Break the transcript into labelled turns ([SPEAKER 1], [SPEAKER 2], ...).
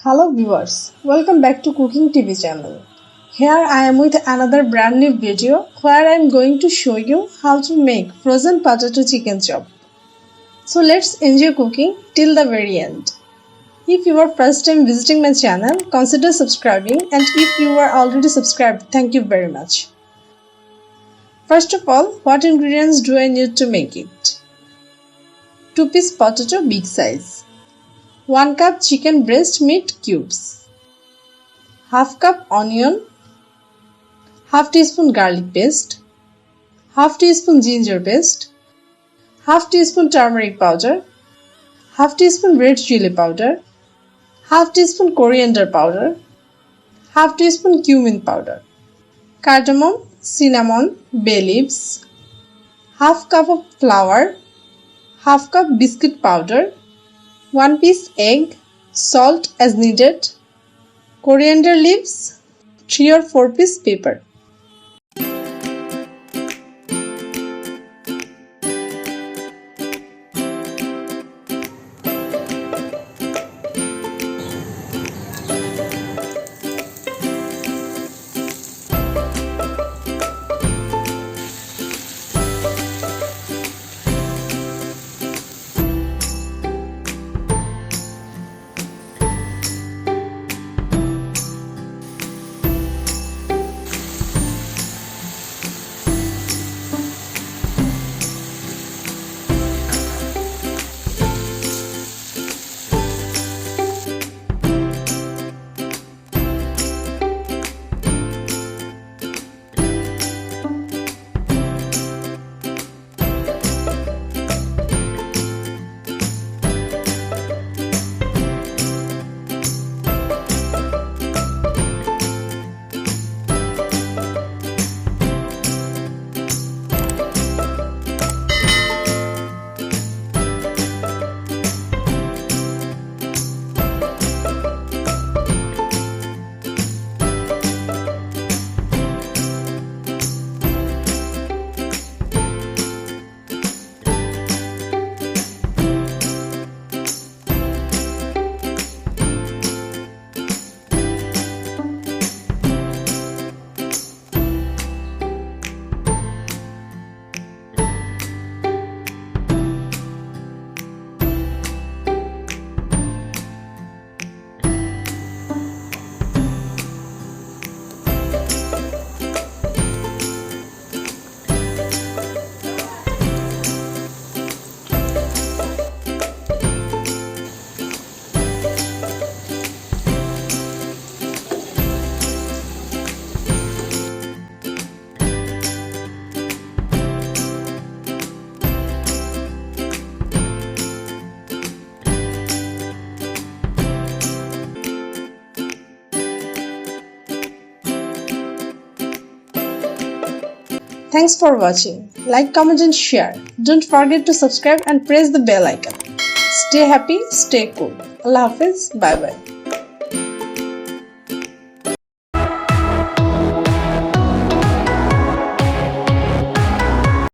[SPEAKER 1] Hello viewers, welcome back to Cooking TV channel. Here I am with another brand new video where I am going to show you how to make frozen potato chicken chop. So let's enjoy cooking till the very end. If you are first time visiting my channel, consider subscribing, and if you are already subscribed, thank you very much. First of all, what ingredients do I need to make it? 2-piece potato big size, 1 cup chicken breast meat cubes, half cup onion, half teaspoon garlic paste, half teaspoon ginger paste, half teaspoon turmeric powder, half teaspoon red chili powder, half teaspoon coriander powder, half teaspoon cumin powder, cardamom, cinnamon, bay leaves, half cup of flour, half cup biscuit powder, 1 piece egg, salt as needed, coriander leaves, 3 or 4 piece pepper. Thanks for watching. Like, comment and share. Don't forget to subscribe and press the bell icon. Stay happy, stay cool. Allah Hafiz. Bye bye.